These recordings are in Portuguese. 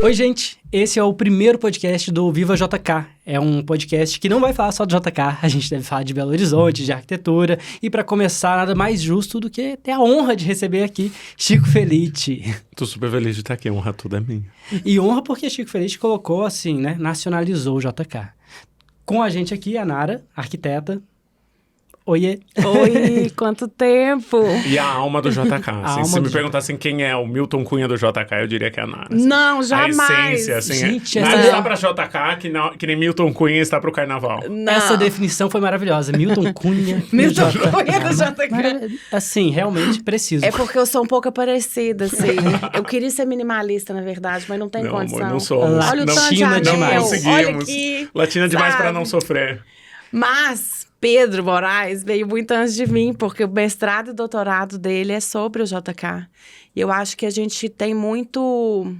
Oi, gente. Esse é o primeiro podcast do Viva JK. É um podcast que não vai falar só do JK. A gente deve falar de Belo Horizonte, de arquitetura. E para começar, nada mais justo do que ter a honra de receber aqui Chico Felitti. Tô super feliz de estar aqui. A honra toda é minha. E honra porque Chico Felitti colocou assim, né? Nacionalizou o JK. Com a gente aqui, a Nara, arquiteta. Oiê. Oi, quanto tempo! E a alma do JK. Assim, se me do perguntassem quem é o Milton Cunha do JK, eu diria que é a Nara. Assim. Não, jamais! A essência, assim. Gente, Nara essa- está pra JK que nem Milton Cunha está pro Carnaval. Não. Essa definição foi maravilhosa. Milton Cunha. Milton JK. Cunha do JK. Assim, realmente preciso. É porque eu sou um pouco parecida, assim. Eu queria ser minimalista, na verdade, mas não tem Não, condição. amor, não somos. Olha o não, tanto de Latina anel, demais. Não conseguimos. olha aqui. Latina demais sabe? pra não sofrer. Mas Pedro Moraes veio muito antes de mim, porque o mestrado e doutorado dele é sobre o JK. E eu acho que a gente tem muito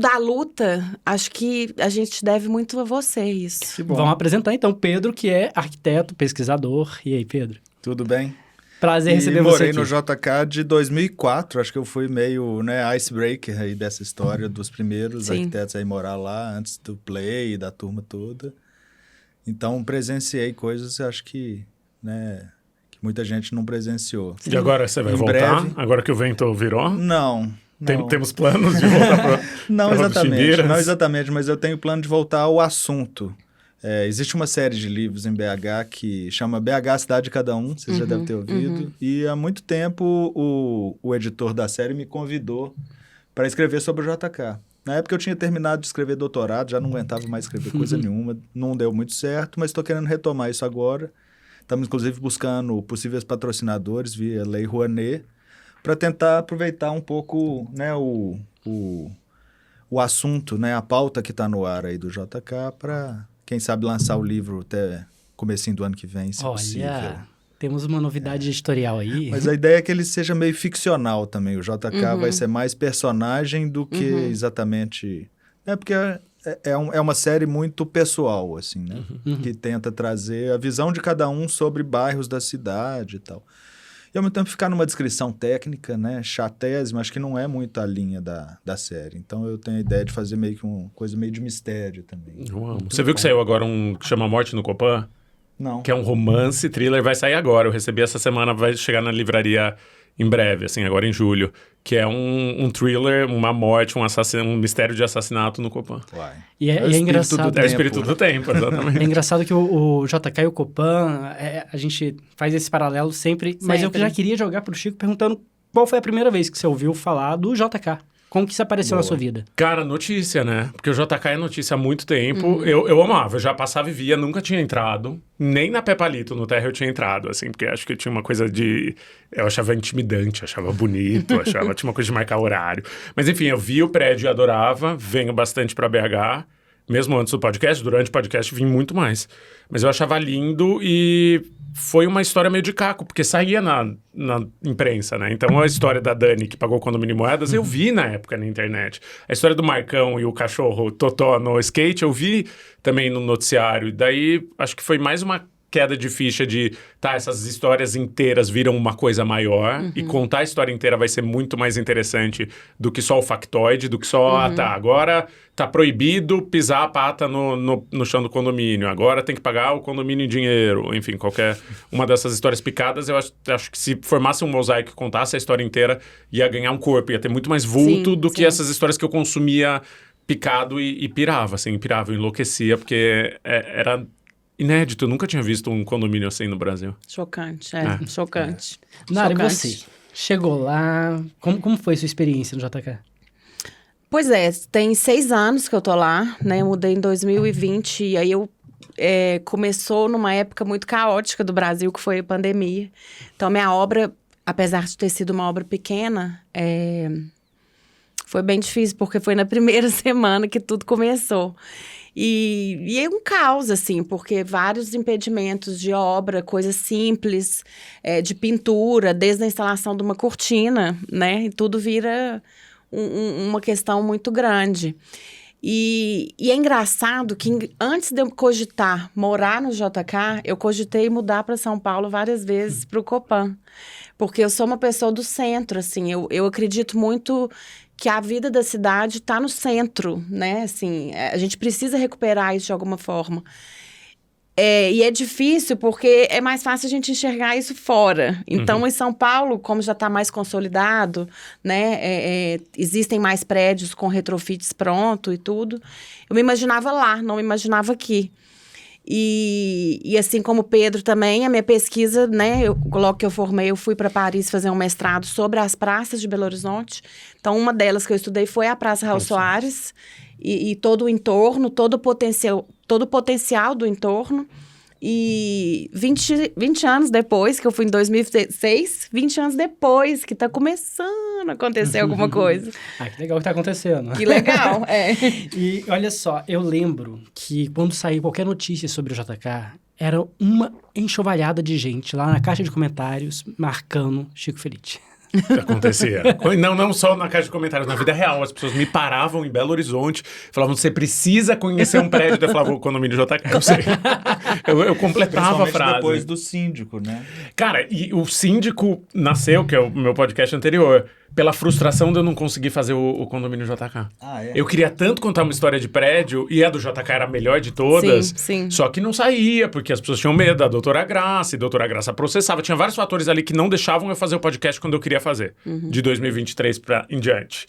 da luta. Acho que a gente deve muito a você isso. Que bom. Vamos apresentar então Pedro, que é arquiteto, pesquisador. E aí, Pedro? Tudo bem? Prazer E receber morei você aqui. no JK de 2004, acho que eu fui meio, icebreaker aí dessa história, dos primeiros Sim. arquitetos a ir morar lá, antes do Play e da turma toda. Então, presenciei coisas, acho que muita gente não presenciou. E agora você vai Em voltar? breve. Agora que o vento virou? Não. Temos planos de voltar pra Não pra exatamente, Chimbeiras? não exatamente, mas eu tenho plano de voltar ao assunto. Existe uma série de livros em BH que chama BH Cidade de Cada Um, vocês já devem ter ouvido. E há muito tempo o editor da série me convidou para escrever sobre o JK. Na época eu tinha terminado de escrever doutorado, já não aguentava mais escrever coisa nenhuma, não deu muito certo, mas estou querendo retomar isso agora. Estamos, inclusive, buscando possíveis patrocinadores via Lei Rouanet, para tentar aproveitar um pouco o assunto, a pauta que está no ar aí do JK, para, quem sabe, lançar o livro até comecinho do ano que vem, se possível. Olha, temos uma novidade editorial aí. Mas a ideia é que ele seja meio ficcional também. O JK vai ser mais personagem do que exatamente... Porque é uma série muito pessoal, assim, né? Que tenta trazer a visão de cada um sobre bairros da cidade e tal. E ao mesmo tempo ficar numa descrição técnica, chatésima, acho que não é muito a linha da série. Então eu tenho a ideia de fazer meio que uma coisa meio de mistério também. Eu amo. Você viu que saiu agora um que chama Morte no Copan? Não. Que é um romance, thriller, vai sair agora. Eu recebi essa semana, vai chegar na livraria em breve, assim, agora em julho. Que é um thriller, uma morte, um mistério de assassinato no Copan. Uai. E é o espírito engraçado. do É o tempo. espírito do tempo, exatamente. É engraçado que o JK e o Copan, a gente faz esse paralelo sempre, mas eu Sempre. já queria jogar pro Chico perguntando qual foi a primeira vez que você ouviu falar do JK. Como que isso apareceu na sua vida? Cara, notícia, né? Porque o JK é notícia há muito tempo. Eu amava, eu já passava e via, nunca tinha entrado. Nem na Pepalito, no Terra, eu tinha entrado, assim, porque acho que tinha uma coisa de... Eu achava intimidante, achava bonito, tinha uma coisa de marcar horário. Mas enfim, eu vi o prédio e adorava, venho bastante pra BH. Mesmo antes do podcast, durante o podcast vim muito mais. Mas eu achava lindo e foi uma história meio de caco, porque saía na imprensa, né? Então a história da Dani, que pagou o condomínio Moedas, eu vi na época na internet. A história do Marcão e o cachorro Totó no skate, eu vi também no noticiário. E daí, acho que foi mais uma queda de ficha de, essas histórias inteiras viram uma coisa maior e contar a história inteira vai ser muito mais interessante do que só o factoide, do que só, agora tá proibido pisar a pata no chão do condomínio, agora tem que pagar o condomínio em dinheiro, enfim, qualquer uma dessas histórias picadas, eu acho que se formasse um mosaico e contasse a história inteira, ia ganhar um corpo, ia ter muito mais vulto Sim, do que sim. essas histórias que eu consumia picado e pirava, assim, eu enlouquecia, porque era... inédito, eu nunca tinha visto um condomínio assim no Brasil. Chocante, chocante. Nara, e Chocante. você? Chegou lá, como foi sua experiência no JK? Pois é, tem 6 anos que eu tô lá, né? Eu mudei em 2020 e aí eu começou numa época muito caótica do Brasil, que foi a pandemia. Então, minha obra, apesar de ter sido uma obra pequena, foi bem difícil, porque foi na primeira semana que tudo começou. E é um caos, assim, porque vários impedimentos de obra, coisas simples, de pintura, desde a instalação de uma cortina, né? E tudo vira uma questão muito grande. E é engraçado que antes de eu cogitar morar no JK, eu cogitei mudar para São Paulo várias vezes para o Copan. porque eu sou uma pessoa do centro, assim, eu acredito muito que a vida da cidade está no centro, né? Assim, a gente precisa recuperar isso de alguma forma. E é difícil porque é mais fácil a gente enxergar isso fora. Então, em São Paulo, como já está mais consolidado, né, existem mais prédios com retrofits pronto e tudo, eu me imaginava lá, não me imaginava aqui. E assim como o Pedro também, a minha pesquisa, né, logo que eu formei, eu fui para Paris fazer um mestrado sobre as praças de Belo Horizonte. Então, uma delas que eu estudei foi a Praça Raul Soares e todo o entorno, todo o potencial do entorno. E 20 anos depois, que eu fui em 2006, 20 anos depois que está começando a acontecer alguma coisa. Que legal que está acontecendo. Que legal, E olha só, eu lembro que quando saiu qualquer notícia sobre o JK, era uma enxovalhada de gente lá na caixa de comentários marcando Chico Felitti. Acontecia. Não só na caixa de comentários, na vida real. As pessoas me paravam em Belo Horizonte, falavam, você precisa conhecer um prédio. Eu falava, o condomínio JK, eu sei. Eu completava a frase. Depois do síndico, né? Cara, e o síndico nasceu, que é o meu podcast anterior, pela frustração de eu não conseguir fazer o condomínio JK. Eu queria tanto contar uma história de prédio, e a do JK era a melhor de todas, sim. Só que não saía, porque as pessoas tinham medo da doutora Graça, e a doutora Graça processava. Tinha vários fatores ali que não deixavam eu fazer o podcast quando eu queria fazer, de 2023 em diante.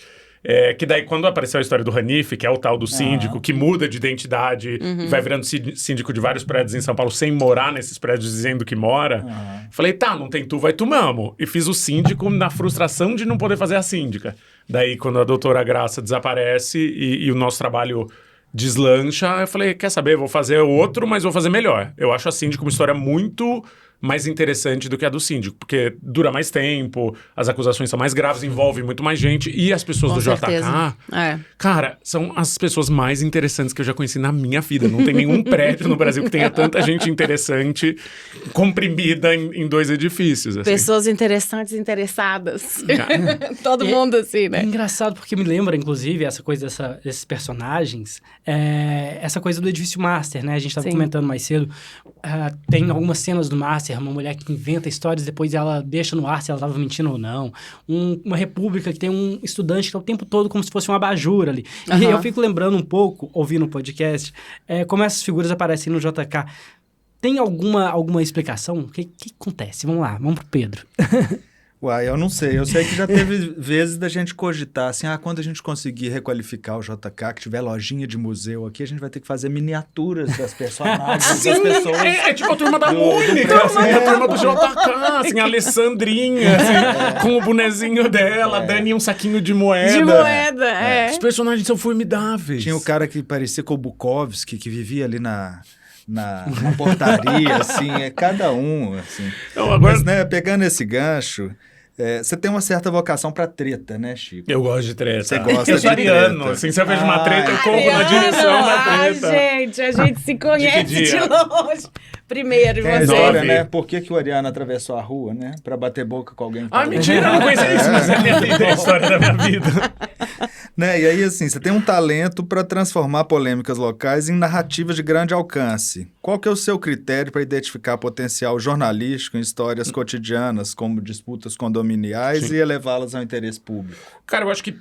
Que daí, quando apareceu a história do Hanif, que é o tal do síndico, que muda de identidade, e vai virando síndico de vários prédios em São Paulo, sem morar nesses prédios, dizendo que mora, falei, tá, não tem tu, vai tu mesmo. E fiz o síndico na frustração de não poder fazer a síndica. Daí, quando a doutora Graça desaparece e o nosso trabalho deslancha, eu falei, quer saber, vou fazer outro, mas vou fazer melhor. Eu acho a síndica uma história muito mais interessante do que a do síndico, porque dura mais tempo, as acusações são mais graves, envolvem muito mais gente, e as pessoas Com do certeza. JK, cara, são as pessoas mais interessantes que eu já conheci na minha vida. Não tem nenhum prédio no Brasil que tenha tanta gente interessante comprimida em 2 edifícios. Assim. Pessoas interessantes, interessadas. Todo mundo assim, né? É engraçado porque me lembra, inclusive, essa coisa desses personagens, essa coisa do edifício Master, né? A gente estava comentando mais cedo. Tem algumas cenas do Master, uma mulher que inventa histórias, depois ela deixa no ar se ela estava mentindo ou não. Uma república que tem um estudante que está o tempo todo como se fosse um abajur ali. E eu fico lembrando um pouco, ouvindo o podcast, como essas figuras aparecem no JK. Tem alguma explicação? O que acontece? Vamos lá, vamos pro Pedro. Uai, eu não sei. Eu sei que já teve vezes da gente cogitar, assim, quando a gente conseguir requalificar o JK, que tiver lojinha de museu aqui, a gente vai ter que fazer miniaturas das personagens, das pessoas. É tipo a turma da Mônica, assim, a turma do JK, assim, a Alessandrinha, assim, com o bonezinho dela, Dani um saquinho de moeda. De moeda, Os personagens são formidáveis. Tinha o cara que parecia com o Bukowski, que vivia ali na portaria, assim, cada um, assim. Então, agora... Mas, né, pegando esse gancho... você tem uma certa vocação pra treta, né, Chico? Eu gosto de treta. Você gosta eu de sou ariano, treta. assim, se eu vejo uma treta, eu corro na direção da treta. Gente, a gente se conhece de longe. Primeiro, Tem a você. história, né? Por que o Ariano atravessou a rua, né? Pra bater boca com alguém. Mentira, eu não conhecia isso, mas é minha vida, é a história da minha vida. Né? E aí, assim, você tem um talento para transformar polêmicas locais em narrativas de grande alcance. Qual que é o seu critério para identificar potencial jornalístico em histórias cotidianas, como disputas condominiais, e elevá-las ao interesse público? Cara, eu acho que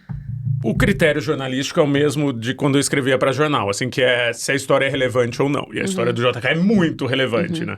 o critério jornalístico é o mesmo de quando eu escrevia para jornal, assim, que é se a história é relevante ou não. E a história do JK é muito relevante, né?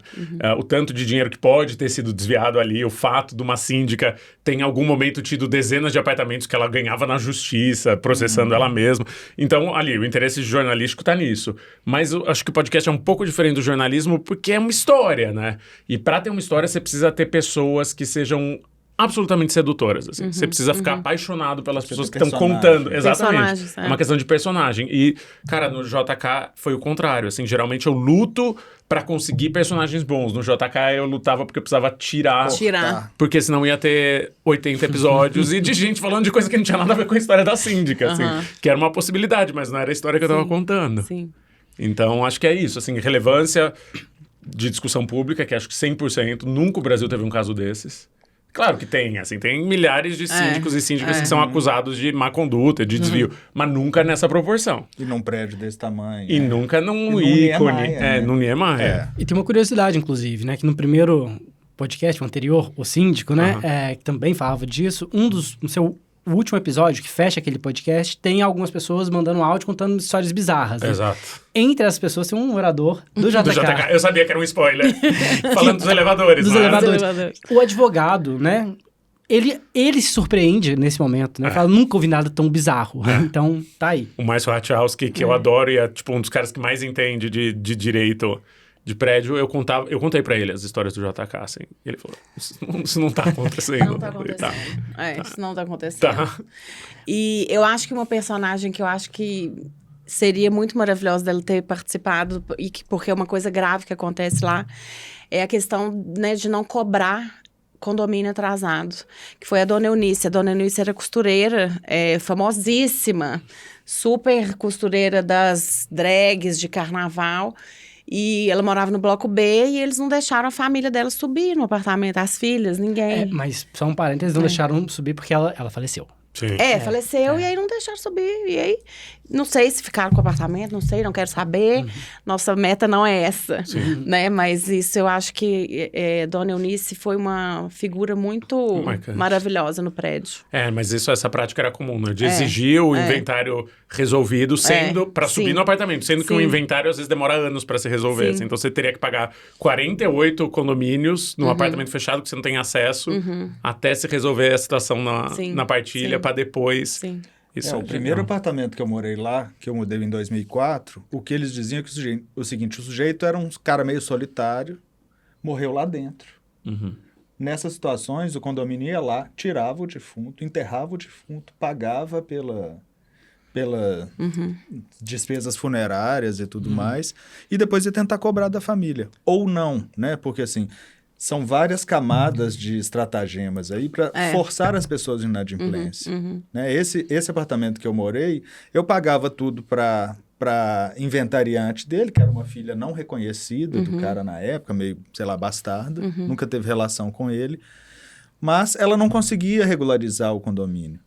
O tanto de dinheiro que pode ter sido desviado ali, o fato de uma síndica ter em algum momento tido dezenas de apartamentos que ela ganhava na justiça, processando ela mesma. Então, ali, o interesse jornalístico tá nisso. Mas eu acho que o podcast é um pouco diferente do jornalismo porque é uma história, né? E para ter uma história, você precisa ter pessoas que sejam absolutamente sedutoras, assim. Você precisa ficar apaixonado pelas pessoas que estão contando. Exatamente. É uma questão de personagem. E, cara, no JK foi o contrário, assim. Geralmente eu luto pra conseguir personagens bons. No JK eu lutava porque eu precisava tirar. Porque senão ia ter 80 episódios e de gente falando de coisa que não tinha nada a ver com a história da síndica, assim. Que era uma possibilidade, mas não era a história que eu tava contando. Sim. Então, acho que é isso, assim. Relevância de discussão pública, que acho que 100%. Nunca o Brasil teve um caso desses. Claro que tem, assim, tem milhares de síndicos e síndicas que são acusados de má conduta, de desvio, mas nunca nessa proporção. E num prédio desse tamanho. E nunca num ícone, num Niemeyer. E tem uma curiosidade, inclusive, né, que no primeiro podcast, o anterior, o Síndico, né? Que também falava disso. O último episódio, que fecha aquele podcast, tem algumas pessoas mandando áudio contando histórias bizarras. Né? Exato. Entre as pessoas tem um morador do JK. Do JK. Eu sabia que era um spoiler. Falando dos elevadores. Dos né? elevadores. O advogado, né? Ele se surpreende nesse momento, né? Fala, nunca ouvi nada tão bizarro. Então, tá aí. O Márcio Hatchowski, que eu adoro e é tipo um dos caras que mais entende de direito de prédio, eu contei pra ele as histórias do JK, assim. E ele falou, isso não tá acontecendo. Não tá acontecendo. Isso não tá acontecendo. Tá. E eu acho que uma personagem que eu acho que seria muito maravilhosa dela ter participado, porque é uma coisa grave que acontece lá, é a questão, né, de não cobrar condomínio atrasado, que foi a Dona Eunice. A Dona Eunice era costureira, famosíssima, super costureira das drags de carnaval, e ela morava no Bloco B e eles não deixaram a família dela subir no apartamento, as filhas, ninguém. Mas só um parênteses, não deixaram subir porque ela faleceu. Sim. Faleceu e aí não deixaram subir. E aí, não sei se ficaram com o apartamento, não sei, não quero saber. Nossa meta não é essa, né? Mas isso eu acho que Dona Eunice foi uma figura muito maravilhosa no prédio. Mas essa prática era comum, né? De exigir o inventário resolvido, sendo para subir no apartamento. Sendo que o inventário, às vezes, demora anos para se resolver. Assim, então, você teria que pagar 48 condomínios num apartamento fechado que você não tem acesso até se resolver a situação na partilha para depois... Sim. Isso o primeiro apartamento que eu morei lá, que eu mudei em 2004, o que eles diziam é que o sujeito era um cara meio solitário, morreu lá dentro. Nessas situações, o condomínio ia lá, tirava o defunto, enterrava o defunto, pagava pela despesas funerárias e tudo mais, e depois ia tentar cobrar da família. Ou não, né? Porque assim... São várias camadas de estratagemas aí para forçar as pessoas de inadimplência. Né? Esse apartamento que eu morei, eu pagava tudo para inventariante dele, que era uma filha não reconhecida do cara na época, meio, sei lá, bastarda, nunca teve relação com ele, mas ela não conseguia regularizar o condomínio.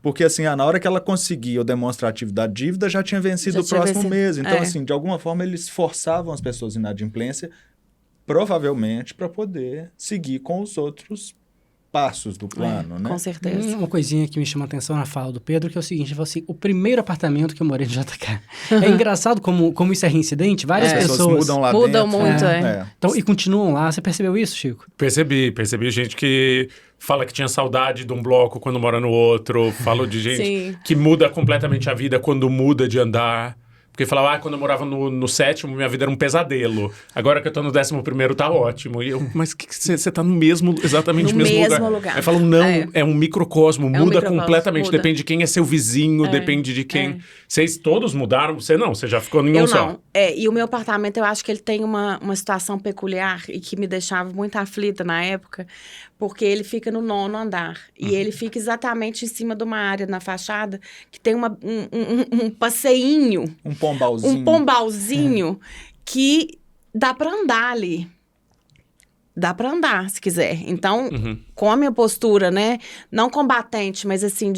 Porque, assim, na hora que ela conseguia o demonstrativo da dívida, já tinha vencido o próximo mês. Então, assim, de alguma forma, eles forçavam as pessoas de inadimplência, provavelmente para poder seguir com os outros passos do plano, né? Com certeza. Uma coisinha que me chama a atenção na fala do Pedro, que é o seguinte, ele falou assim, o primeiro apartamento que eu morei no JK. É engraçado como isso é reincidente, várias pessoas mudam lá mudam dentro. muito, Então, e continuam lá, você percebeu isso, Chico? Percebi gente que fala que tinha saudade de um bloco quando mora no outro, falo de gente que muda completamente a vida quando muda de andar. Porque falava, quando eu morava no 7º, minha vida era um pesadelo. Agora que eu tô no 11º, tá ótimo. E eu, mas que você tá no mesmo, exatamente no mesmo lugar. Aí falam, não, é um microcosmo, muda completamente. Muda. Depende de quem é seu vizinho, depende de quem... Vocês todos mudaram, você não, você já ficou em um só. Não. E o meu apartamento, eu acho que ele tem uma situação peculiar e que me deixava muito aflita na época, porque ele fica no 9º andar. E ele fica exatamente em cima de uma área na fachada que tem um passeinho. Um pombalzinho. Um pombalzinho que dá para andar ali. Dá para andar, se quiser. Então, com a minha postura, né? Não combatente, mas assim,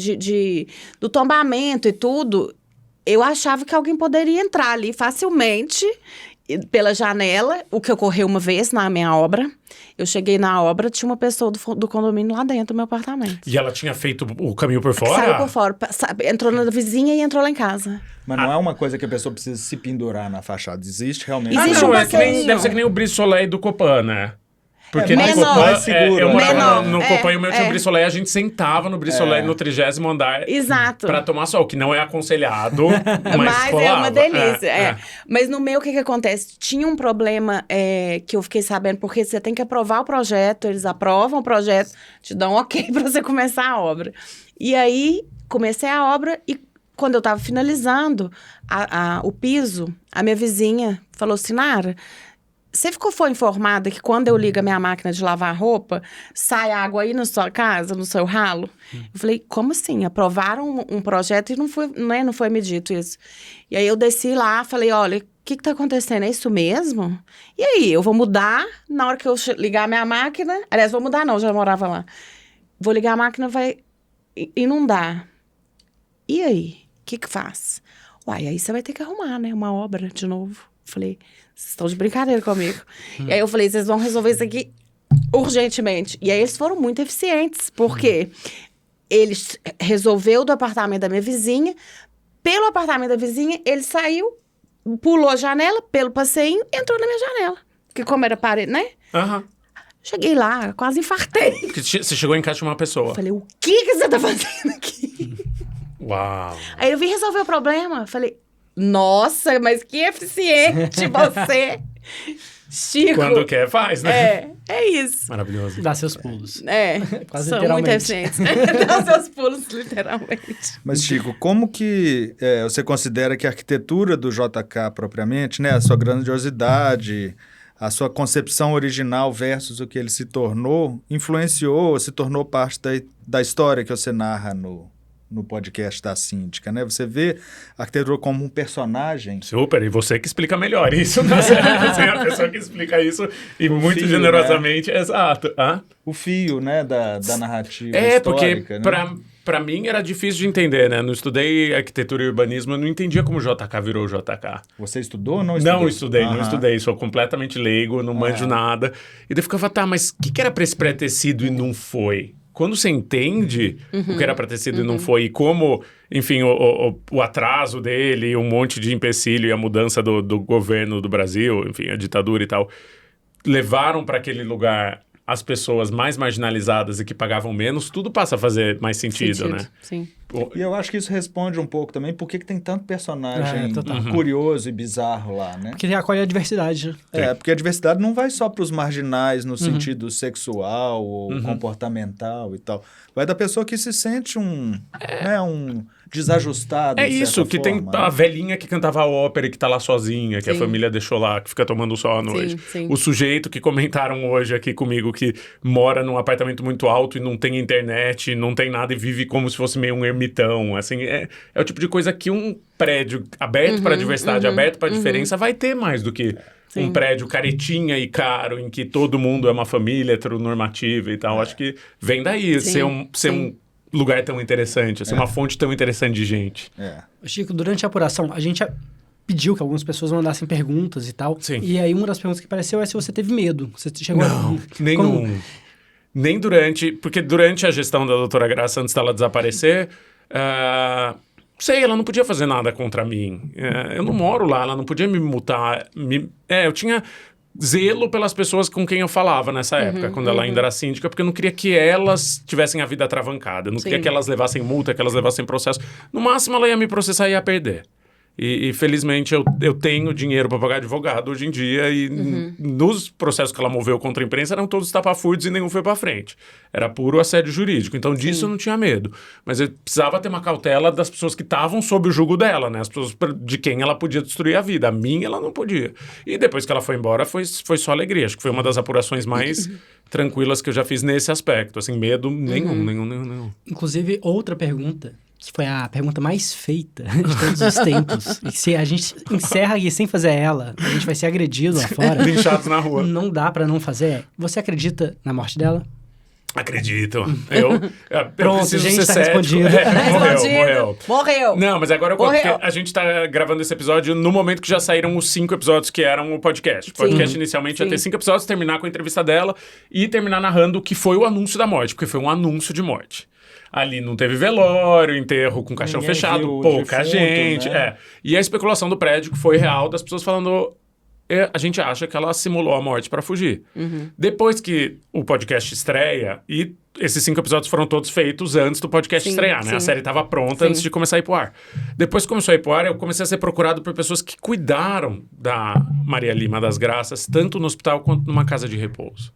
do tombamento e tudo, eu achava que alguém poderia entrar ali facilmente pela janela, o que ocorreu uma vez na minha obra. Eu cheguei na obra, tinha uma pessoa do condomínio lá dentro do meu apartamento. E ela tinha feito o caminho por fora? Saiu por fora, entrou na vizinha e entrou lá em casa. Mas não é uma coisa que a pessoa precisa se pendurar na fachada. Existe realmente... Existe não, um deve ser que nem o Brissolé do Copan, né? Porque no menor, Copan, mais seguro, eu morava menor, no Copan e o meu tinha um Brissolé, a gente sentava no Brissolé no 30º andar. Exato. Pra tomar sol, que não é aconselhado, mas é uma delícia. É. Mas no meu, o que acontece? Tinha um problema que eu fiquei sabendo, porque você tem que aprovar o projeto, eles aprovam o projeto, te dão ok pra você começar a obra. E aí, comecei a obra e quando eu tava finalizando o piso, a minha vizinha falou assim, Nara, você foi informada que quando eu ligo a minha máquina de lavar roupa, sai água aí na sua casa, no seu ralo? Eu falei, como assim? Aprovaram um projeto e não foi me dito isso. E aí eu desci lá, falei, olha, o que tá acontecendo? É isso mesmo? E aí, eu vou mudar na hora que eu ligar a minha máquina. Aliás, vou mudar não, já morava lá. Vou ligar a máquina, vai inundar. E aí, o que faz? Uai, aí você vai ter que arrumar, né? Uma obra de novo. Falei, vocês estão de brincadeira comigo. E aí eu falei, vocês vão resolver isso aqui urgentemente. E aí eles foram muito eficientes, porque eles resolveu do apartamento da minha vizinha, pelo apartamento da vizinha, ele saiu, pulou a janela, pelo passeinho, entrou na minha janela. Porque como era parede, né? Aham. Cheguei lá, quase infartei. Porque você chegou em casa de uma pessoa. Falei, o que você tá fazendo aqui? Uau. Aí eu vim resolver o problema. Falei, nossa, mas que eficiente você. Chico. Quando quer, faz, né? É isso. Maravilhoso. Dá seus pulos. Quase são muito literalmente. eficientes. Dá seus pulos, literalmente. Mas, Chico, como que você considera que a arquitetura do JK propriamente, né, a sua grandiosidade, a sua concepção original versus o que ele se tornou, influenciou, se tornou parte da história que você narra no podcast da Síndica, né? Você vê a arquitetura como um personagem. Super, e você que explica melhor isso, né? Você é a pessoa que explica isso e muito fio, generosamente, né? Exato. O fio, né, da narrativa porque histórica, né? pra mim era difícil de entender, né? Não estudei arquitetura e urbanismo, eu não entendia como o JK virou o JK. Você estudou ou não estudou? Não estudei, sou completamente leigo, não manjo nada. E daí eu ficava, tá, mas o que era pra esse ter sido e não foi? Quando você entende o que era pra ter sido e não foi, e como, enfim, o atraso dele, um monte de empecilho e a mudança do governo do Brasil, enfim, a ditadura e tal, levaram para aquele lugar as pessoas mais marginalizadas e que pagavam menos, tudo passa a fazer mais sentido, né? Sim. E eu acho que isso responde um pouco também por que tem tanto personagem total. curioso e bizarro lá, né? Porque acolhe a diversidade. Porque a diversidade não vai só para os marginais no sentido sexual ou comportamental e tal. Vai da pessoa que se sente um desajustado, É de certa isso, que tem forma, a velhinha que cantava a ópera e que tá lá sozinha, que a Sim. família deixou lá, que fica tomando sol à noite. Sim. O sujeito que comentaram hoje aqui comigo, que mora num apartamento muito alto e não tem internet, não tem nada e vive como se fosse meio um ermitão. Assim, é o tipo de coisa que um prédio aberto para a diversidade, aberto para a diferença, vai ter mais do que um prédio caretinha e caro, em que todo mundo é uma família heteronormativa e tal. Acho que vem daí, ser um lugar tão interessante, ser uma fonte tão interessante de gente. Chico, durante a apuração, a gente pediu que algumas pessoas mandassem perguntas e tal. Sim. E aí uma das perguntas que apareceu é se você teve medo. Você chegou Não, nenhum. Nem durante... Porque durante a gestão da doutora Graça, antes dela desaparecer, ela não podia fazer nada contra mim. Eu não moro lá, ela não podia me multar. Eu tinha zelo pelas pessoas com quem eu falava nessa época, quando ela ainda era síndica, porque eu não queria que elas tivessem a vida atravancada. Eu não queria que elas levassem multa, que elas levassem processo. No máximo, ela ia me processar e ia perder. E felizmente eu tenho dinheiro para pagar advogado hoje em dia e nos processos que ela moveu contra a imprensa eram todos estapafúrdios e nenhum foi para frente. Era puro assédio jurídico. Então disso eu não tinha medo. Mas eu precisava ter uma cautela das pessoas que estavam sob o jugo dela, né? As pessoas de quem ela podia destruir a vida. A minha ela não podia. E depois que ela foi embora foi só alegria. Acho que foi uma das apurações mais tranquilas que eu já fiz nesse aspecto. Assim, medo nenhum. Inclusive, outra pergunta, que foi a pergunta mais feita de todos os tempos. E se a gente encerra aqui sem fazer ela, a gente vai ser agredido lá fora. Linchados na rua. Não dá pra não fazer. Você acredita na morte dela? Acredito. Eu Pronto, preciso gente, ser tá cético. respondido. Morreu. Não, mas agora a gente tá gravando esse episódio no momento que já saíram os 5 episódios que eram o podcast. O podcast inicialmente ia ter 5 episódios, terminar com a entrevista dela e terminar narrando o que foi o anúncio da morte, porque foi um anúncio de morte. Ali não teve velório, enterro com caixão Ninguém fechado, viu o pouca defunto, gente. né? E a especulação do prédio que foi real, das pessoas falando... A gente acha que ela simulou a morte para fugir. Depois que o podcast estreia, e esses 5 episódios foram todos feitos antes do podcast estrear, né? A série estava pronta antes de começar a ir pro ar. Depois que começou a ir pro ar, eu comecei a ser procurado por pessoas que cuidaram da Maria Lima das Graças, tanto no hospital quanto numa casa de repouso.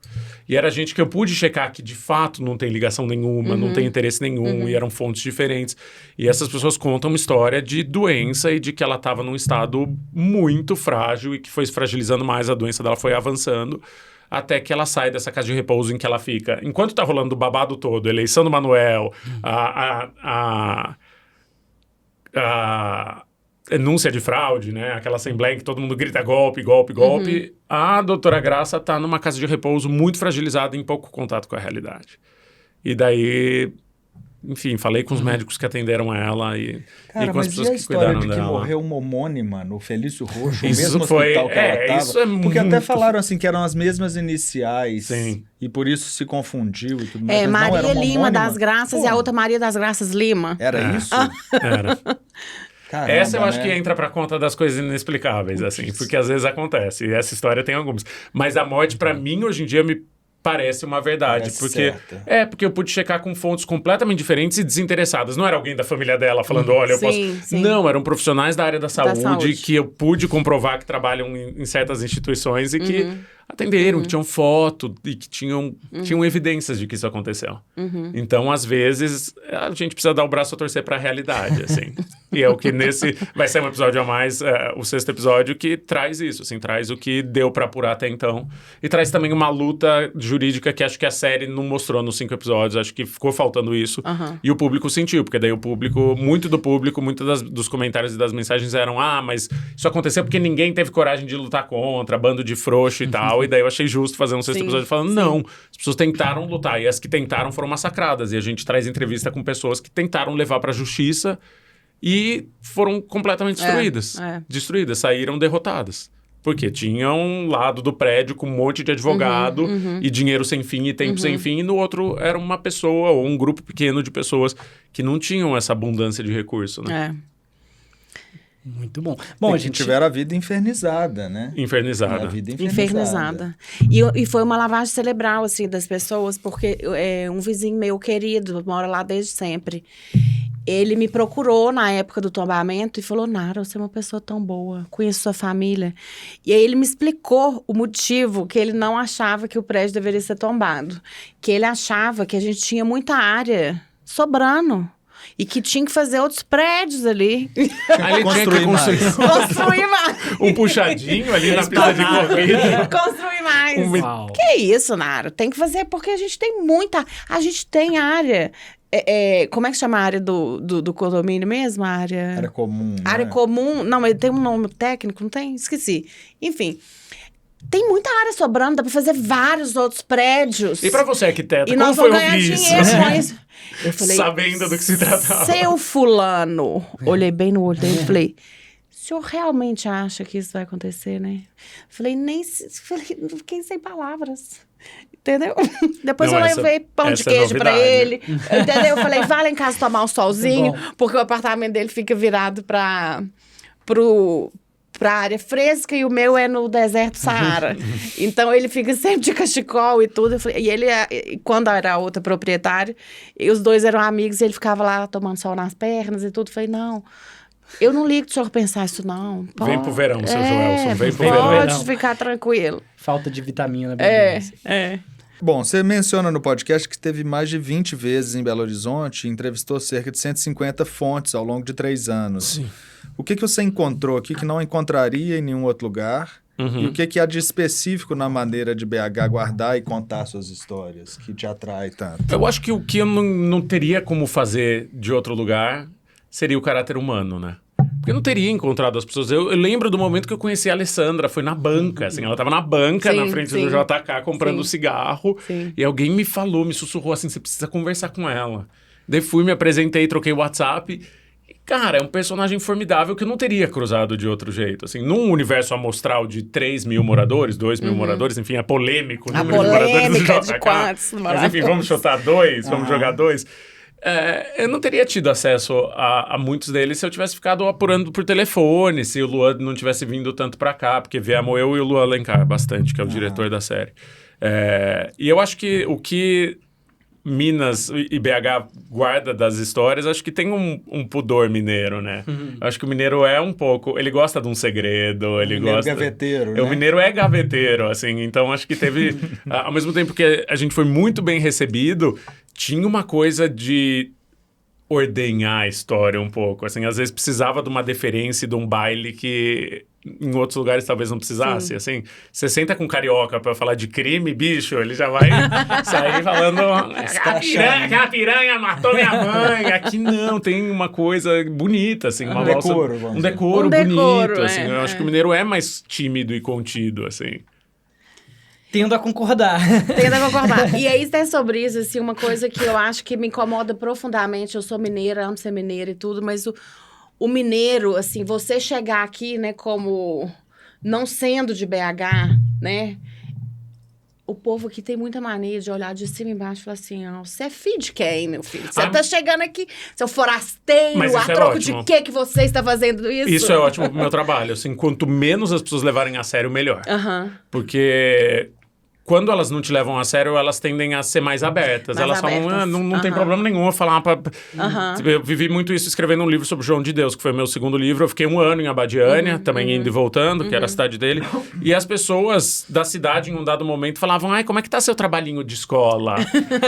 E era gente que eu pude checar que, de fato, não tem ligação nenhuma, não tem interesse nenhum, e eram fontes diferentes. E essas pessoas contam uma história de doença e de que ela estava num estado muito frágil e que foi se fragilizando mais, a doença dela foi avançando, até que ela sai dessa casa de repouso em que ela fica. Enquanto tá rolando o babado todo, eleição do Manuel, a denúncia de fraude, né? Aquela assembleia em que todo mundo grita golpe, golpe, golpe. A doutora Graça tá numa casa de repouso muito fragilizada, em pouco contato com a realidade. E daí enfim, falei com os médicos que atenderam ela e Cara, com as mas pessoas e a que história cuidaram de que dela. morreu uma homônima no Felício Roxo, o Isso mesmo foi- hospital que ela estava? isso é Porque até muito- falaram assim que eram as mesmas iniciais. Sim. E por isso se confundiu e tudo mais. É, mas não, era Maria uma Lima homônima. das Graças Pô, e a outra Maria das Graças Lima. Era É. isso? Era. Caramba, Essa eu acho né? que entra pra conta das coisas inexplicáveis, assim, porque às vezes acontece. E essa história tem algumas. Mas a morte, pra mim, hoje em dia, me parece uma verdade. Parece Porque certa. porque eu pude checar com fontes completamente diferentes e desinteressadas. Não era alguém da família dela falando, olha, eu Sim, posso. sim. Não, eram profissionais da área da saúde, saúde. que eu pude comprovar que trabalham em certas instituições e que atenderam, que tinham foto e que tinham evidências de que isso aconteceu. Então, às vezes, a gente precisa dar o braço a torcer para a realidade, assim. E é o que nesse... Vai ser um episódio a mais, o 6º episódio, que traz isso, assim, traz o que deu para apurar até então. E traz também uma luta jurídica que acho que a série não mostrou nos 5 episódios, acho que ficou faltando isso. E o público sentiu, porque daí muito do público, dos comentários e das mensagens eram, mas isso aconteceu porque ninguém teve coragem de lutar contra, bando de frouxo e tal. E daí eu achei justo fazer um 6º Sim, episódio falando, não, as pessoas tentaram lutar, e as que tentaram foram massacradas. E a gente traz entrevista com pessoas que tentaram levar pra justiça e foram completamente destruídas. Destruídas, saíram derrotadas. Porque tinha um lado do prédio com um monte de advogado e dinheiro sem fim e tempo sem fim, e no outro era uma pessoa ou um grupo pequeno de pessoas que não tinham essa abundância de recurso, né? Muito bom. Bom, E a que gente... tiveram a vida infernizada, né? Infernizada. A vida Infernizada. E foi uma lavagem cerebral, assim, das pessoas, porque um vizinho meu querido, mora lá desde sempre, ele me procurou na época do tombamento e falou, Nara, você é uma pessoa tão boa, conheço sua família. E aí ele me explicou o motivo que ele não achava que o prédio deveria ser tombado. Que ele achava que a gente tinha muita área sobrando. E que tinha que fazer outros prédios ali. Aí ele tinha que Construir mais. um puxadinho ali na pista de corrida. Construir mais. Uau. Que isso, Nara? Tem que fazer porque a gente tem muita... A gente tem área... como é que chama a área do condomínio mesmo? A área... Era comum, né? Área comum. Não, mas tem um nome técnico, não tem? Esqueci. Enfim... Tem muita área sobrando, dá pra fazer vários outros prédios. E pra você, arquiteta, E como nós foi vamos ganhar ouvir isso? dinheiro com Assim, isso. Eu falei, sabendo do que se tratava. Seu fulano. Olhei bem no olho dele e falei, o senhor realmente acha que isso vai acontecer, né? Falei, fiquei sem palavras. Entendeu? Depois Não, eu essa- levei pão de essa é queijo pra novidade. ele. Entendeu? Eu falei, vai lá em casa tomar um solzinho, Bom. porque o apartamento dele fica virado pra área fresca e o meu é no deserto Saara. Então, ele fica sempre de cachecol e tudo. E ele, quando era outra proprietária, e os dois eram amigos, e ele ficava lá tomando sol nas pernas e tudo. Falei, não, eu não ligo do senhor pensar isso, não. Vem pro verão, seu Joelson, vem pro verão. Pode ficar tranquilo. Falta de vitamina. Bem Bom, você menciona no podcast que esteve mais de 20 vezes em Belo Horizonte e entrevistou cerca de 150 fontes ao longo de 3 anos. Sim. O que você encontrou aqui que não encontraria em nenhum outro lugar? E o que há de específico na maneira de BH guardar e contar suas histórias que te atrai tanto? Eu acho que o que eu não teria como fazer de outro lugar seria o caráter humano, né? Porque eu não teria encontrado as pessoas. Eu lembro do momento que eu conheci a Alessandra, foi na banca, assim, ela tava na banca, Sim, na frente sim. do JK, comprando Sim. cigarro, Sim. e alguém me falou, me sussurrou assim, você precisa conversar com ela. Daí fui, me apresentei, troquei o WhatsApp, e, cara, é um personagem formidável que eu não teria cruzado de outro jeito, assim, num universo amostral de 3 mil moradores, 2 mil moradores, enfim, é polêmico o A número de moradores do polêmica JK. de quantos Mas moradores. enfim, vamos chutar 2, vamos jogar 2. Eu não teria tido acesso a muitos deles se eu tivesse ficado apurando por telefone, se o Luan não tivesse vindo tanto pra cá, porque viemos eu e o Luan Alencar bastante, que é o diretor da série. E eu acho que o que Minas e BH guarda das histórias, acho que tem um pudor mineiro, né? Acho que o mineiro é um pouco... Ele gosta de um segredo, ele Mineiro gosta... gaveteiro, O né? mineiro é gaveteiro, assim, então acho que teve... ao mesmo tempo que a gente foi muito bem recebido, tinha uma coisa de ordenhar a história um pouco, assim, às vezes precisava de uma deferência e de um baile que em outros lugares talvez não precisasse, assim, você senta com um carioca pra falar de crime, bicho, ele já vai sair falando aquela piranha matou minha mãe, aqui não, tem uma coisa bonita, assim, uma valsa, decoro, vamos um dizer. decoro Um decoro, bonito, assim, eu acho que o mineiro é mais tímido e contido, assim. Tendo a concordar. Tendo a concordar. E aí, até sobre isso, assim, uma coisa que eu acho que me incomoda profundamente. Eu sou mineira, amo ser mineira e tudo, mas o mineiro, assim, você chegar aqui, né, como não sendo de BH, né? O povo aqui tem muita mania de olhar de cima e embaixo e falar assim, ó, você é filho de quem, meu filho? Você tá chegando aqui, seu forasteiro, a troco de que você está fazendo isso? Isso é ótimo pro meu trabalho, assim, quanto menos as pessoas levarem a sério, melhor. Porque quando elas não te levam a sério, elas tendem a ser mais abertas. Elas falam, não tem problema nenhum eu falar Eu vivi muito isso escrevendo um livro sobre João de Deus, que foi o meu segundo livro. Eu fiquei 1 ano em Abadiânia, também indo e voltando, que era a cidade dele. E as pessoas da cidade, em um dado momento, falavam, ai, como é que tá seu trabalhinho de escola?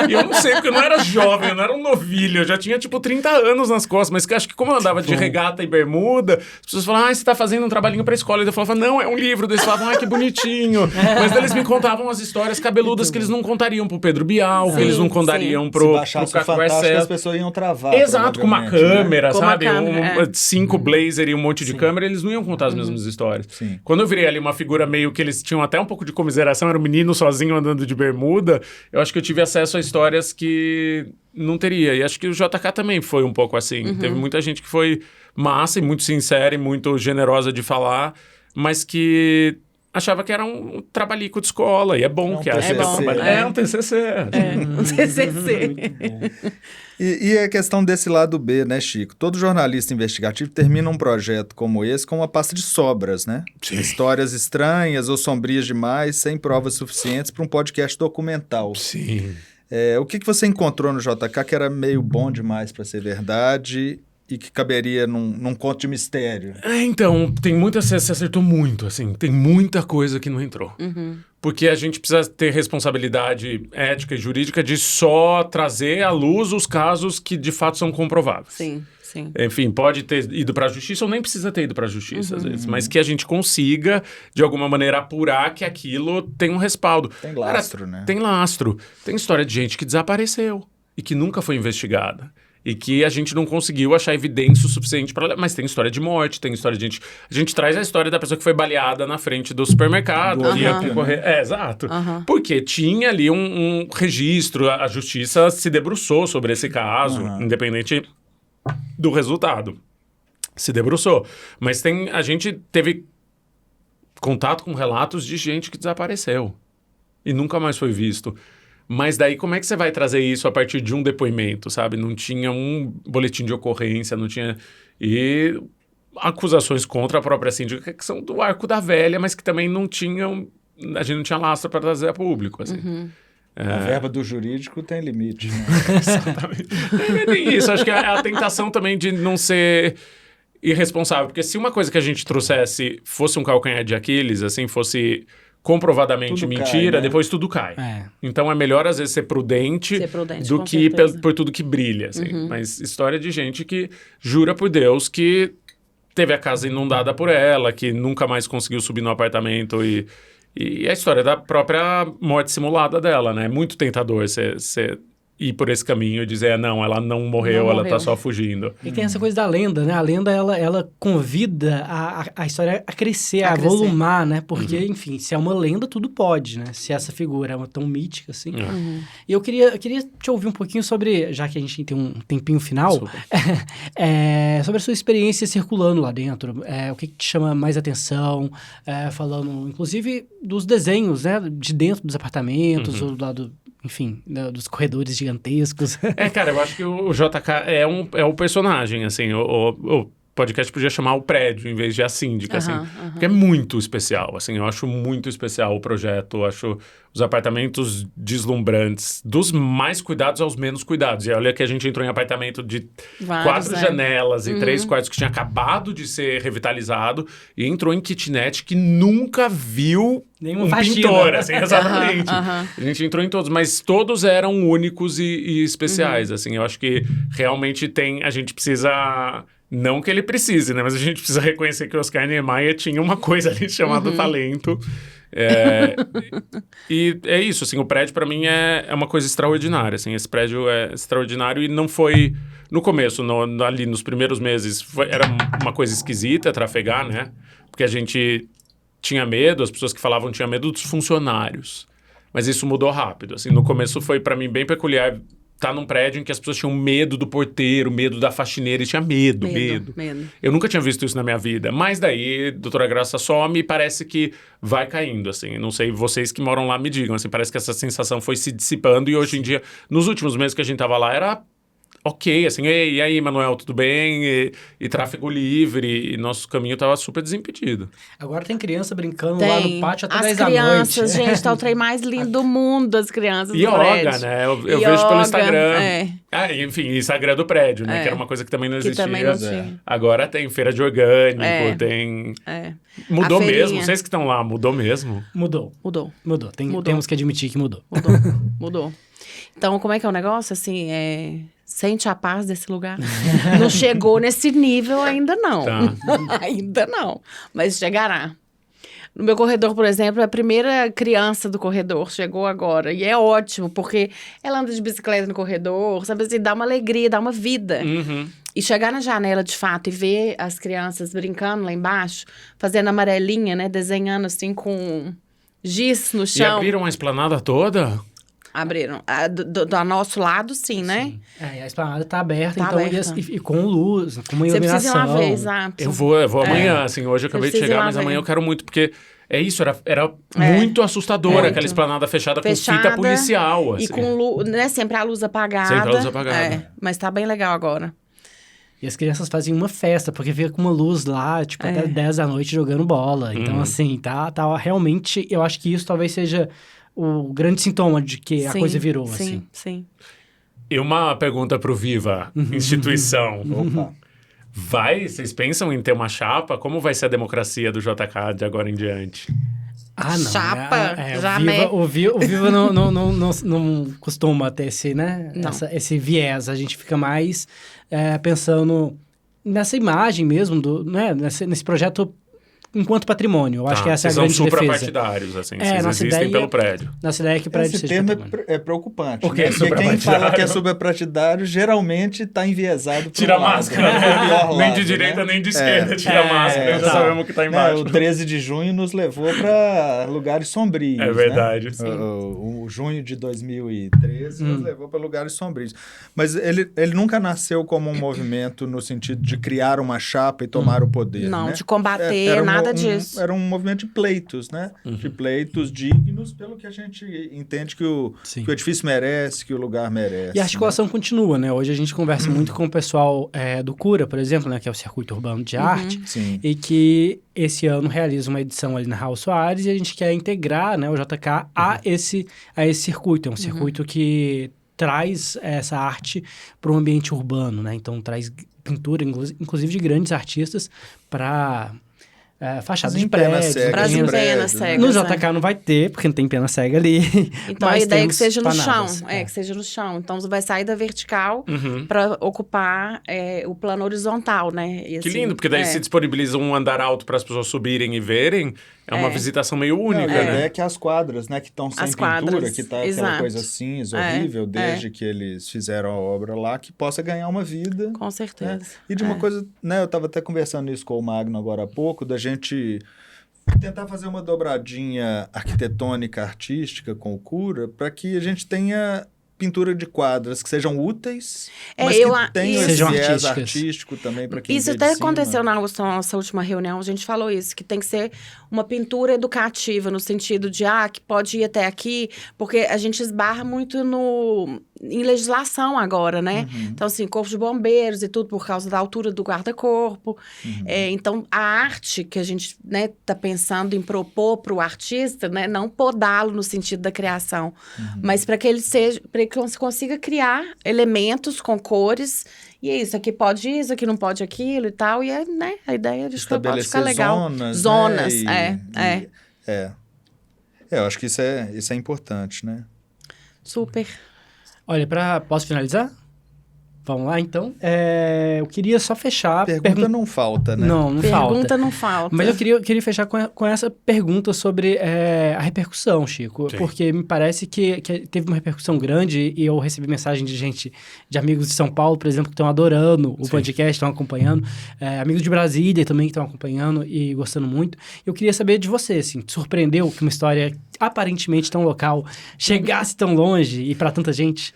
E eu não sei, porque eu não era jovem, eu não era um novilho, eu já tinha, tipo, 30 anos nas costas. Mas acho que como eu andava de regata e bermuda, as pessoas falavam, ai, você tá fazendo um trabalhinho pra escola. E eu falava, não, é um livro. Eles falavam, ai, que bonitinho. Mas eles me contavam as histórias cabeludas que eles não contariam pro Pedro Bial, que eles não contariam pro Caco Barcelos. As pessoas iam travar. Exato, com uma câmera, né? sabe? Uma câmera, 5 blazer e um monte de câmera, eles não iam contar as mesmas histórias. Sim. Quando eu virei ali uma figura meio que eles tinham até um pouco de comiseração, era um menino sozinho andando de bermuda, eu acho que eu tive acesso a histórias que não teria. E acho que o JK também foi um pouco assim. Teve muita gente que foi massa e muito sincera e muito generosa de falar, mas que achava que era um trabalhico de escola, e é bom que acha que é trabalho. É um TCC. Um TCC. E a questão desse lado B, né, Chico? Todo jornalista investigativo termina um projeto como esse com uma pasta de sobras, né? Sim. Histórias estranhas ou sombrias demais, sem provas suficientes para um podcast documental. Sim. O que você encontrou no JK que era meio bom demais para ser verdade e que caberia num conto de mistério? Então, tem muita... Você acertou muito, assim. Tem muita coisa que não entrou. Porque a gente precisa ter responsabilidade ética e jurídica de só trazer à luz os casos que, de fato, são comprováveis. Sim, sim. Enfim, pode ter ido para a justiça ou nem precisa ter ido para a justiça, às vezes. Mas que a gente consiga, de alguma maneira, apurar que aquilo tem um respaldo. Tem lastro, né? Tem lastro. Tem história de gente que desapareceu e que nunca foi investigada. E que a gente não conseguiu achar evidência o suficiente para... Mas tem história de morte, tem história de gente... A gente traz a história da pessoa que foi baleada na frente do supermercado. Ia concorrer... exato. Porque tinha ali um registro, a justiça se debruçou sobre esse caso, independente do resultado. Se debruçou. Mas a gente teve contato com relatos de gente que desapareceu e nunca mais foi visto. Mas daí como é que você vai trazer isso a partir de um depoimento, sabe? Não tinha um boletim de ocorrência, não tinha... E acusações contra a própria síndica que são do arco da velha, mas que também não tinham... A gente não tinha lastro para trazer a público, assim. A verba do jurídico tem limite, né? Exatamente. Tem isso, acho que é a tentação também de não ser irresponsável. Porque se uma coisa que a gente trouxesse fosse um calcanhar de Aquiles, assim, fosse... comprovadamente tudo mentira, cai, né? Depois tudo cai. Então é melhor, às vezes, ser prudente do com que certeza. por tudo que brilha. Assim. Mas história de gente que jura por Deus que teve a casa inundada por ela, que nunca mais conseguiu subir no apartamento e a história da própria morte simulada dela, né? É muito tentador você ir por esse caminho e dizer, não, ela não morreu, ela tá só fugindo. E tem essa coisa da lenda, né? A lenda, ela convida a história a crescer, a volumar, né? Porque, enfim, se é uma lenda, tudo pode, né? Se essa figura é uma tão mítica, assim. E eu queria te ouvir um pouquinho sobre, já que a gente tem um tempinho final, sobre a sua experiência circulando lá dentro. O que te chama mais atenção? Falando, inclusive, dos desenhos, né? De dentro dos apartamentos, ou do lado... Enfim, dos corredores gigantescos. Cara, eu acho que o JK é o personagem, assim, o podcast podia chamar o prédio em vez de a síndica, assim, porque é muito especial, assim, eu acho muito especial o projeto, eu acho os apartamentos deslumbrantes, dos mais cuidados aos menos cuidados, e olha que a gente entrou em apartamento de 4 janelas e 3 quartos que tinha acabado de ser revitalizado, e entrou em kitnet que nunca viu nenhuma um faxina. Pintor, assim, exatamente. A gente entrou em todos, mas todos eram únicos e especiais, assim, eu acho que realmente a gente precisa... Não que ele precise, né? Mas a gente precisa reconhecer que o Oscar Niemeyer tinha uma coisa ali chamada talento. E é isso, assim, o prédio para mim é uma coisa extraordinária, assim, esse prédio é extraordinário e não foi... No começo, ali nos primeiros meses, era uma coisa esquisita trafegar, né? Porque a gente tinha medo, as pessoas que falavam tinham medo dos funcionários. Mas isso mudou rápido, assim. No começo foi, pra mim, bem peculiar estar num prédio em que as pessoas tinham medo do porteiro, medo da faxineira, e tinha medo. Eu nunca tinha visto isso na minha vida. Mas daí, doutora Graça some e parece que vai caindo, assim. Não sei, vocês que moram lá me digam, assim, parece que essa sensação foi se dissipando e hoje em dia, nos últimos meses que a gente tava lá, era ok, assim, e aí, Manuel, tudo bem? E tráfego livre, e nosso caminho tava super desimpedido. Agora tem criança brincando lá no pátio até 10 as da noite. crianças, gente, tá o trem mais lindo do mundo, as crianças do Yoga, prédio. né? Eu vejo pelo Instagram. É. Enfim, Instagram do prédio, né? É. Que era uma coisa que também não existia. também não tinha. Agora tem feira de orgânico, É. tem... É. Mudou A feirinha. mesmo? Vocês que estão lá, mudou mesmo? Mudou. Mudou. Temos que admitir que mudou. Mudou. Então, como é que é o negócio? Assim, sente a paz desse lugar. Não chegou nesse nível ainda não. Tá. Ainda não. Mas chegará. No meu corredor, por exemplo, a primeira criança do corredor chegou agora. E é ótimo, porque ela anda de bicicleta no corredor, sabe assim, dá uma alegria, dá uma vida. Uhum. E chegar na janela, de fato, e ver as crianças brincando lá embaixo, fazendo amarelinha, né? Desenhando assim com giz no E chão. abriram a esplanada toda? Abriram. Do nosso lado, sim, né? A esplanada tá aberta, Tá então, aberta. E com luz, com uma Você precisa ir iluminação. uma vez, exato. Eu vou amanhã, assim, hoje eu acabei de precisa ir chegar, lá mas ver. amanhã eu quero muito, porque é isso, era muito assustador, Muito. aquela esplanada fechada com fita Fechada policial, assim. E com luz, né? Sempre a luz apagada. Sempre a luz apagada. Mas tá bem legal agora. E as crianças faziam uma festa, porque fica com uma luz lá, tipo, até 10 da noite jogando bola. Então, assim, tá realmente... Eu acho que isso talvez seja o grande sintoma de que a coisa virou, assim. Sim. E uma pergunta pro Viva, instituição. Opa. Vocês pensam em ter uma chapa? Como vai ser a democracia do JK de agora em diante? Ah, não. Chapa, já o Viva não costuma ter esse, né? Não. Esse viés. A gente fica mais pensando nessa imagem mesmo, nesse projeto enquanto patrimônio. Eu acho que essa é a grande são defesa. suprapartidários, assim. Vocês nossa existem ideia- pelo prédio. Nossa ideia é que o prédio Esse seja termo patrimônio. é preocupante. Porque né? é Porque quem suprapartidário. fala que é suprapartidário geralmente está enviesado pro Tira a lado, máscara, né? Pro pior nem lado, de direita né? nem de esquerda, tira a máscara, já sabemos o que tá embaixo. O 13 de junho nos levou para lugares sombrios. É verdade. Né? O junho de 2013 nos levou para lugares sombrios. Mas ele nunca nasceu como um movimento no sentido de criar uma chapa e tomar o poder. Não, né? de combater, Era nada disso. Era um movimento de pleitos, né? De pleitos dignos pelo que a gente entende que o edifício merece, que o lugar merece. E a articulação continua, né? Hoje a gente conversa muito com o pessoal do Cura, por exemplo, né? Que é o Circuito Urbano de Arte. Sim. E que esse ano realiza uma edição ali na Raul Soares e a gente quer integrar, né, o JK a esse circuito. É um circuito que traz essa arte para o ambiente urbano, né? Então traz pintura, inclusive de grandes artistas, para fachada de prédios. Para as empenas cegas. No JK não vai ter, porque não tem pena cega ali. Então mas a ideia é que temos seja no chão. panadas, Que seja no chão. Então você vai sair da vertical para ocupar o plano horizontal, né? E, Que assim, lindo, porque daí se disponibiliza um andar alto para as pessoas subirem e verem. É uma visitação meio única, Não, a né? ideia é que as quadras, né, que estão sem As pintura, quadras, que tá aquela exato. coisa cinza, horrível, desde que eles fizeram a obra lá, que possa ganhar uma vida. Com certeza. Né? E de uma coisa, né, eu estava até conversando isso com o Magno agora há pouco, da gente tentar fazer uma dobradinha arquitetônica, artística com o Cura, para que a gente tenha pintura de quadras que sejam úteis, mas que tenham esse Sejam viés artísticas. artístico também para quem Isso vê de até cima. aconteceu na nossa última reunião, a gente falou isso, que tem que ser uma pintura educativa, no sentido de, que pode ir até aqui, porque a gente esbarra muito em legislação agora, né? Então, assim, corpo de bombeiros e tudo, por causa da altura do guarda-corpo. Então, a arte que a gente, né, tá pensando em propor para o artista, né, não podá-lo no sentido da criação, mas para que ele seja, para que você consiga criar elementos com cores. E é isso, aqui pode isso, aqui não pode aquilo e tal. E né, a ideia de que pode ficar legal. Zonas, né? Eu acho que isso é importante, né? Super. Olha, posso finalizar? Vamos lá, então. Eu queria só fechar... Pergunta não falta, né? Não falta. Pergunta não falta. Mas eu queria fechar com essa pergunta sobre a repercussão, Chico. Sim. Porque me parece que teve uma repercussão grande e eu recebi mensagem de amigos de São Paulo, por exemplo, que estão adorando o podcast, estão acompanhando. Amigos de Brasília também que estão acompanhando e gostando muito. Eu queria saber de você, assim, te surpreendeu que uma história aparentemente tão local chegasse tão longe e para tanta gente?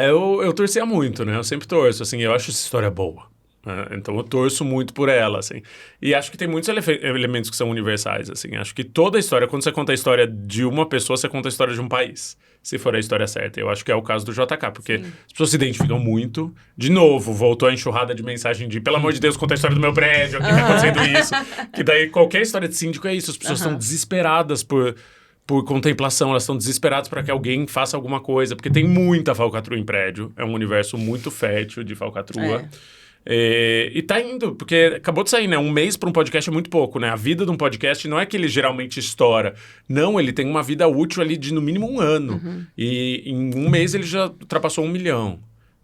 Eu torcia muito, né? Eu sempre torço, assim, eu acho essa história boa. Né? Então eu torço muito por ela, assim. E acho que tem muitos elementos que são universais, assim. Acho que toda a história, quando você conta a história de uma pessoa, você conta a história de um país. Se for a história certa. Eu acho que é o caso do JK, porque as pessoas se identificam muito. De novo, voltou a enxurrada de mensagem de pelo amor de Deus, conta a história do meu prédio, aqui tá acontecendo isso. Que daí qualquer história de síndico é isso. As pessoas estão desesperadas por contemplação, elas estão desesperadas para que alguém faça alguma coisa, porque tem muita falcatrua em prédio, é um universo muito fértil de falcatrua. E tá indo, porque acabou de sair, né? Um mês para um podcast é muito pouco, né? A vida de um podcast não é que ele geralmente estoura. Não, ele tem uma vida útil ali de no mínimo 1 ano. E em um mês ele já ultrapassou 1 milhão.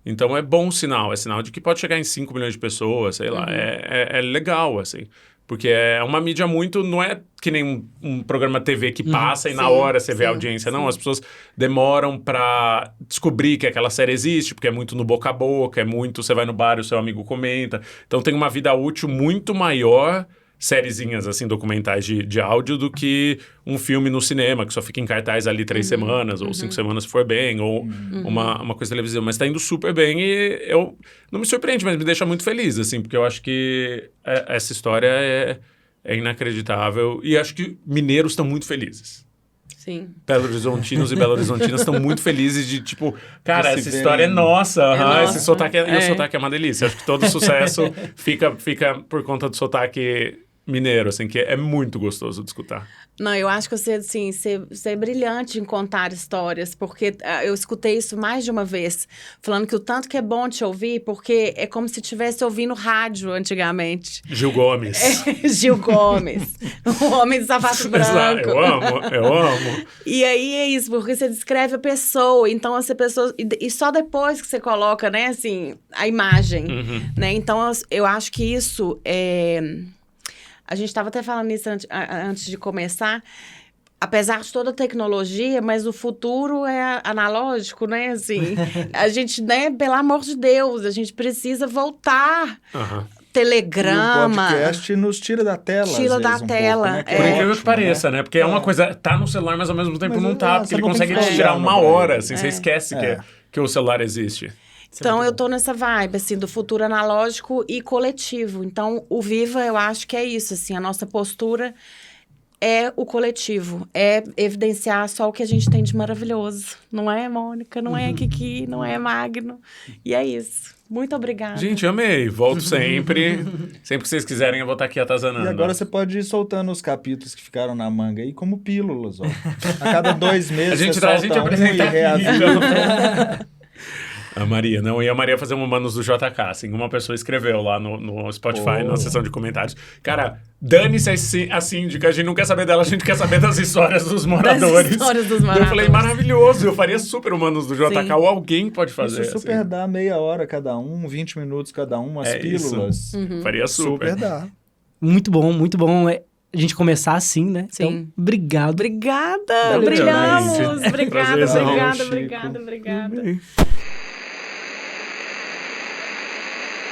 Então é bom sinal, é sinal de que pode chegar em 5 milhões de pessoas, sei lá. É legal, assim. Porque é uma mídia muito... Não é que nem um programa TV que passa e na hora você vê a audiência. Não, as pessoas demoram pra descobrir que aquela série existe, porque é muito no boca a boca, é muito... Você vai no bar e o seu amigo comenta. Então tem uma vida útil muito maior, sériezinhas, assim, documentais de áudio, do que um filme no cinema, que só fica em cartaz ali 3 semanas, ou 5 semanas se for bem, ou uma coisa televisiva. Mas tá indo super bem e eu... Não me surpreende, mas me deixa muito feliz, assim, porque eu acho que essa história é inacreditável. E acho que mineiros estão muito felizes. Sim. Belo-horizontinos e belo-horizontinas estão muito felizes de, tipo, cara, essa história é bem. nossa. Nossa. Esse sotaque e o sotaque é uma delícia. Acho que todo sucesso fica por conta do sotaque mineiro, assim, que é muito gostoso de escutar. Não, eu acho que você, assim, você é brilhante em contar histórias, porque eu escutei isso mais de uma vez, falando que o tanto que é bom te ouvir, porque é como se estivesse ouvindo rádio antigamente. Gil Gomes. Gil Gomes, o homem do sapato branco. Eu amo. E aí é isso, porque você descreve a pessoa, então essa pessoa... E só depois que você coloca, né, assim, a imagem, né? Então, eu acho que isso é... A gente estava até falando isso antes de começar. Apesar de toda a tecnologia, mas o futuro é analógico, né? Assim, a gente, né? Pelo amor de Deus, a gente precisa voltar. Telegrama. E o podcast nos tira da tela. Tira da tela. Pouco, né? Por incrível que pareça, né? Porque é uma coisa... Tá no celular, mas ao mesmo tempo Mas não tá. Porque ele consegue te tirar 1 hora, assim. Você esquece que o celular existe. Então, eu tô nessa vibe, assim, do futuro analógico e coletivo. Então, o Viva, eu acho que é isso, assim. A nossa postura é o coletivo. É evidenciar só o que a gente tem de maravilhoso. Não é, Mônica? Não é Kiki? Não é Magno? E é isso. Muito obrigada. Gente, amei. Volto sempre. Sempre que vocês quiserem, eu vou estar aqui atazanando. E agora você pode ir soltando os capítulos que ficaram na manga aí como pílulas, ó. A cada 2 meses a gente você traz, solta a gente apresenta e reavisa. A Maria, não, e a Maria fazer um Manos do JK, assim, uma pessoa escreveu lá no Spotify, na seção de comentários, cara, dane-se a síndica, a gente não quer saber dela, a gente quer saber das histórias dos moradores. Das histórias dos moradores. Eu falei, maravilhoso, eu faria super o Manos do JK, Sim. ou alguém pode fazer. Isso super assim. dá meia hora cada um, 20 minutos cada um, umas pílulas. Faria super. Super dá. Muito bom a gente começar assim, né? Sim. Então, obrigado. Obrigada! Valeu, Brilhamos! gente. Obrigada, Prazerzão, obrigada, Chico. obrigada.